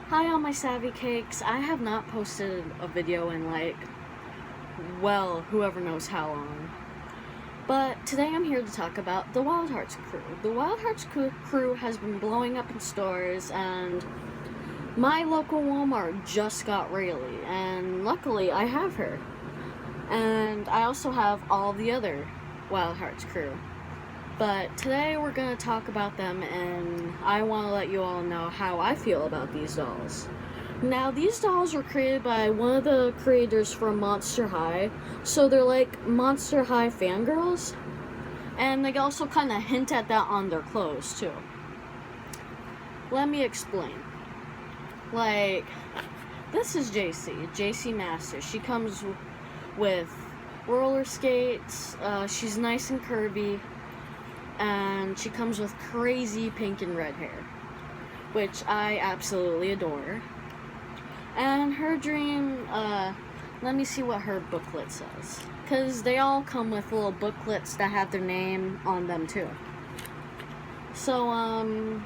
Hi all my savvy cakes. I have not posted a video in well, whoever knows how long. But today I'm here to talk about the Wild Hearts crew. The Wild Hearts crew has been blowing up in stores, and my local Walmart just got Rayleigh, and luckily I have her. And I also have all the other Wild Hearts crew. But today we're going to talk about them, and I want to let you all know how I feel about these dolls. Now, these dolls were created by one of the creators from Monster High, so they're like Monster High fangirls, and they also kind of hint at that on their clothes, too. Let me explain. This is JC Masters. She comes with roller skates, she's nice and curvy, and she comes with crazy pink and red hair, which I absolutely adore. And her dream, let me see what her booklet says, because they all come with little booklets that have their name on them too. So,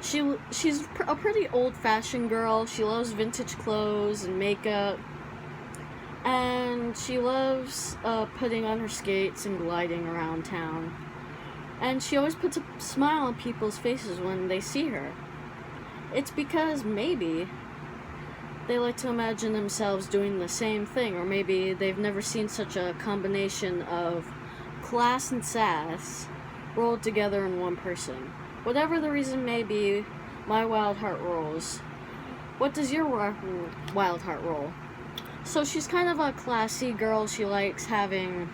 she's a pretty old-fashioned girl. She loves vintage clothes and makeup, and she loves putting on her skates and gliding around town. And she always puts a smile on people's faces when they see her. It's because maybe they like to imagine themselves doing the same thing, or maybe they've never seen such a combination of class and sass rolled together in one person. Whatever the reason may be, my wild heart rolls. What does your wild heart roll? So she's kind of a classy girl. She likes having,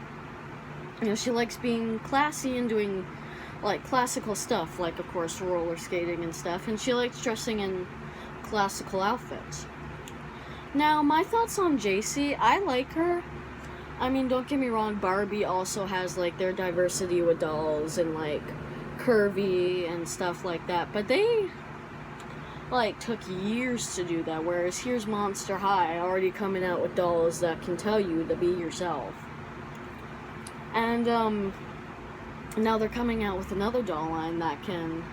she likes being classy and doing classical stuff, like of course roller skating and stuff, and she likes dressing in classical outfits. Now, my thoughts on JC, I like her. I mean, don't get me wrong, Barbie also has their diversity with dolls and curvy and stuff like that, but they took years to do that, whereas here's Monster High already coming out with dolls that can tell you to be yourself. And now they're coming out with another doll line that can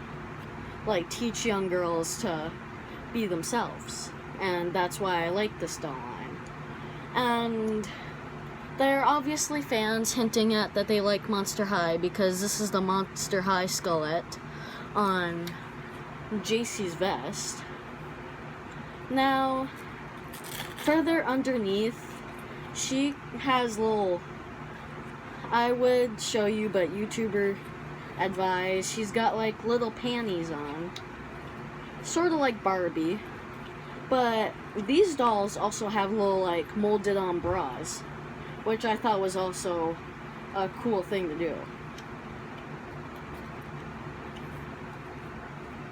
teach young girls to be themselves, and that's why I like this doll line. And they're obviously fans hinting at that they like Monster High, because this is the Monster High skullette on JC's vest. Now, further underneath, she has I would show you, but YouTuber advised, she's got little panties on, sort of like Barbie, but these dolls also have little molded on bras, which I thought was also a cool thing to do.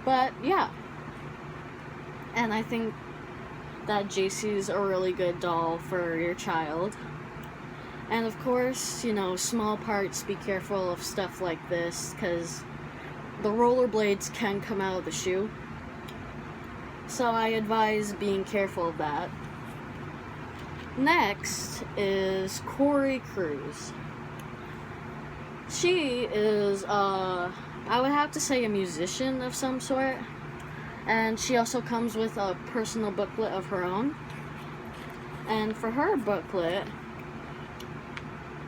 But yeah, and I think that JC's a really good doll for your child. And of course, small parts, be careful of stuff like this, because the rollerblades can come out of the shoe. So I advise being careful of that. Next is Corey Cruz. She is, I would have to say, a musician of some sort. And she also comes with a personal booklet of her own. And for her booklet,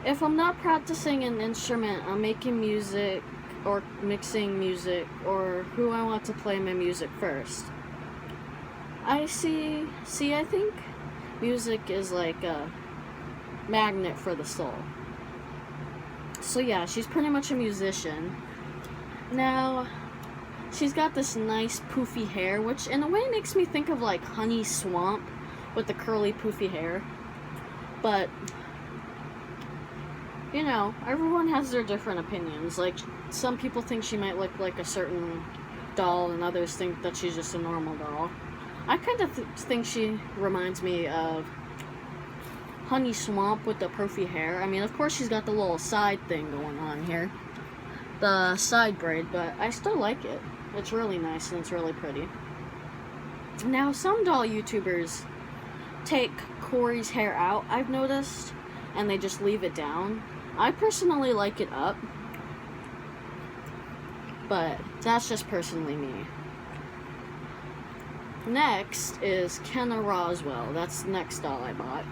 if I'm not practicing an instrument, I'm making music or mixing music, or who I want to play my music first. I think music is like a magnet for the soul. So yeah, she's pretty much a musician. Now, she's got this nice poofy hair, which in a way makes me think of Honey Swamp with the curly poofy hair. But everyone has their different opinions. Some people think she might look like a certain doll, and others think that she's just a normal doll. I kind of think she reminds me of Honey Swamp with the poofy hair. I mean, of course she's got the little side thing going on here, the side braid, but I still like it. It's really nice and it's really pretty. Now, some doll YouTubers take Corey's hair out, I've noticed, and they just leave it down. I personally like it up, but that's just personally me. Next is Kenna Roswell. That's the next doll I bought.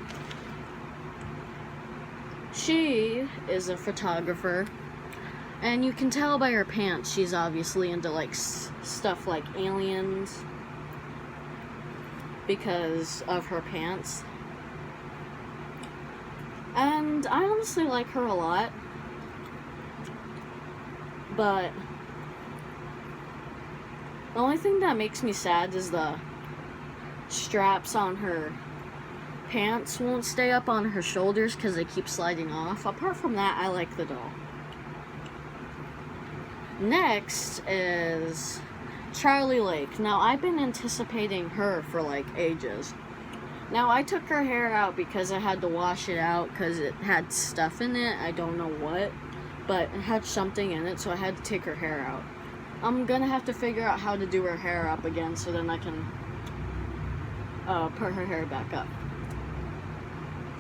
She is a photographer, and you can tell by her pants she's obviously into like stuff like aliens because of her pants. And I honestly like her a lot, but the only thing that makes me sad is the straps on her pants won't stay up on her shoulders because they keep sliding off. Apart from that, I like the doll. Next is Charlie Lake. Now, I've been anticipating her for like ages. Now, I took her hair out because I had to wash it out because it had stuff in it. I don't know what, but it had something in it, so I had to take her hair out. I'm gonna have to figure out how to do her hair up again so then I can put her hair back up.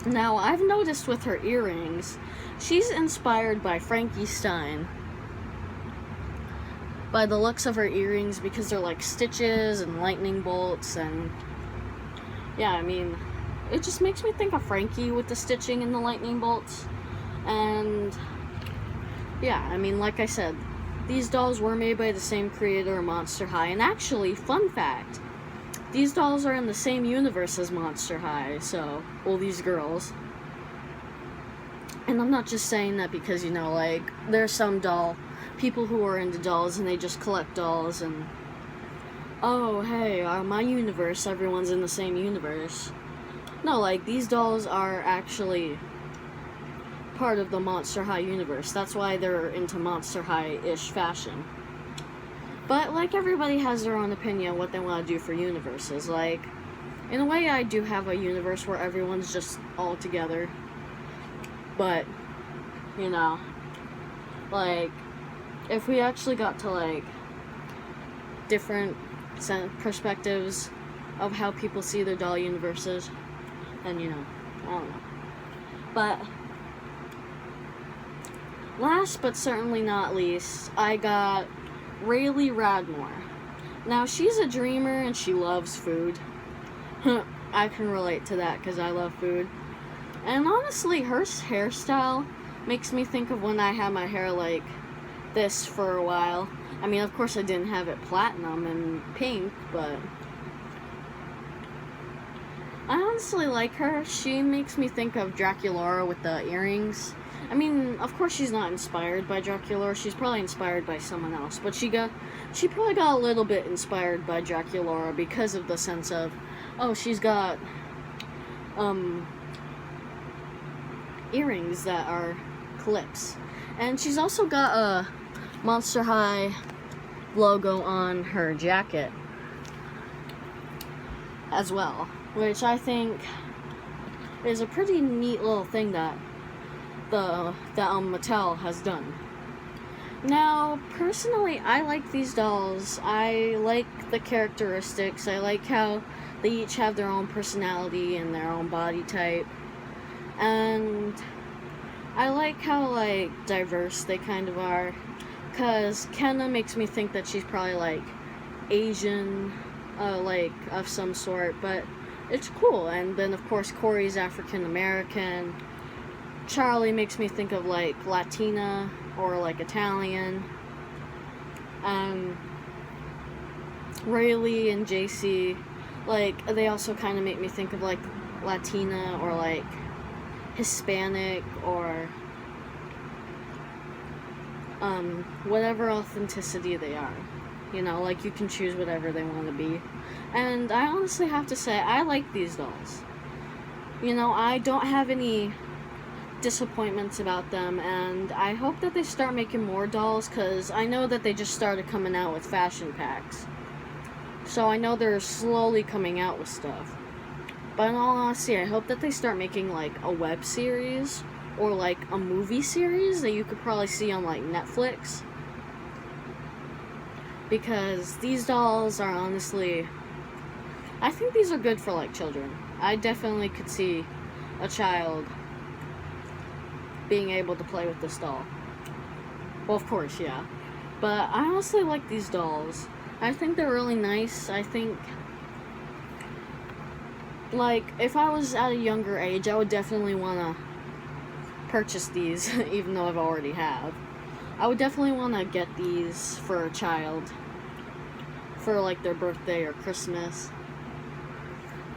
Now, I've noticed with her earrings, she's inspired by Frankie Stein. By the looks of her earrings, because they're like stitches and lightning bolts, and yeah, I mean, it just makes me think of Frankie with the stitching and the lightning bolts. And yeah, I mean, like I said, these dolls were made by the same creator of Monster High. And actually, fun fact, these dolls are in the same universe as Monster High, so, well, these girls. And I'm not just saying that because, you know, like, there's some people who are into dolls and they just collect dolls and, oh, hey, my universe, everyone's in the same universe. No, like, these dolls are actually part of the Monster High universe. That's why they're into Monster High-ish fashion. But, like, everybody has their own opinion what they want to do for universes. Like, in a way, I do have a universe where everyone's just all together. But, you know, like, if we actually got to, like, different perspectives of how people see their doll universes, then, you know, I don't know. But last but certainly not least, I got Rayleigh Radmore. Now, she's a dreamer and she loves food. I can relate to that because I love food. And honestly, her hairstyle makes me think of when I had my hair like this for a while. I mean, of course I didn't have it platinum and pink, but I honestly like her. She makes me think of Draculaura with the earrings. I mean, of course she's not inspired by Draculaura. She's probably inspired by someone else. But she probably got a little bit inspired by Draculaura because of the sense of, oh, she's got earrings that are clips. And she's also got a Monster High logo on her jacket as well, which I think is a pretty neat little thing that Mattel has done. Now, personally, I like these dolls. I like the characteristics. I like how they each have their own personality and their own body type. And I like how, like, diverse they kind of are. Because Kenna makes me think that she's probably, like, Asian, like, of some sort. But it's cool. And then, of course, Corey's African American. Charlie makes me think of, like, Latina or, like, Italian. Rayleigh and JC, like, they also kind of make me think of, like, Latina or, like, Hispanic or whatever authenticity they are. You know, like, you can choose whatever they want to be. And I honestly have to say, I like these dolls. You know, I don't have any disappointments about them, and I hope that they start making more dolls, because I know that they just started coming out with fashion packs. So I know they're slowly coming out with stuff. But in all honesty, I hope that they start making, like, a web series or, like, a movie series that you could probably see on, like, Netflix. Because these dolls are honestly, I think these are good for, like, children. I definitely could see a child being able to play with this doll. Well, of course, yeah. But I honestly like these dolls. I think they're really nice. I think like, if I was at a younger age, I would definitely want to purchase these, even though I've already have. I would definitely want to get these for a child, for like their birthday or Christmas.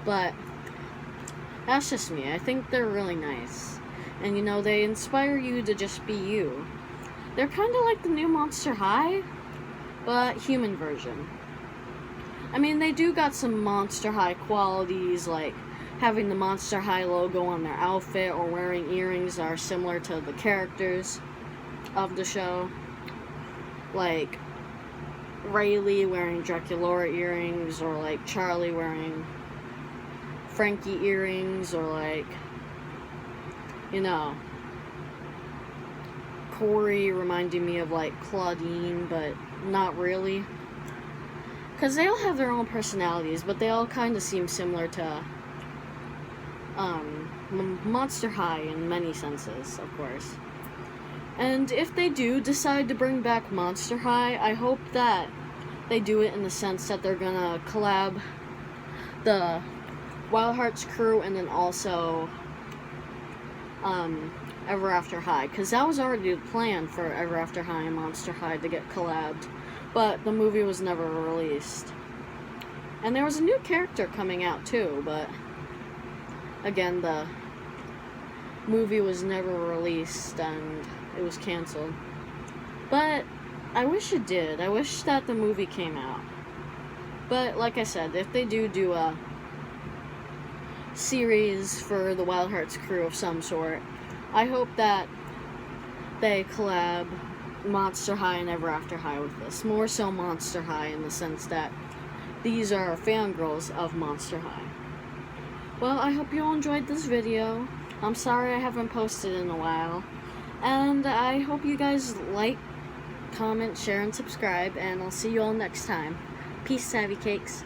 But that's just me. I think they're really nice. And you know, they inspire you to just be you. They're kind of like the new Monster High, but human version. I mean, they do got some Monster High qualities, like having the Monster High logo on their outfit or wearing earrings that are similar to the characters of the show. Like Rayleigh wearing Draculaura earrings, or like Charlie wearing Frankie earrings, or like, you know, Corey reminding me of like Claudine, but not really. Because they all have their own personalities, but they all kind of seem similar to Monster High in many senses, of course. And if they do decide to bring back Monster High, I hope that they do it in the sense that they're gonna collab the Wild Hearts crew and then also Ever After High, because that was already the plan for Ever After High and Monster High to get collabed, but the movie was never released. And there was a new character coming out too, but again, the movie was never released and it was canceled. But I wish it did. I wish that the movie came out. But like I said, if they do a series for the Wild Hearts crew of some sort, I hope that they collab Monster High and Ever After High with this. More so Monster High, in the sense that these are fangirls of Monster High. Well, I hope you all enjoyed this video. I'm sorry I haven't posted in a while. And I hope you guys like, comment, share, and subscribe. And I'll see you all next time. Peace, Savvy Cakes.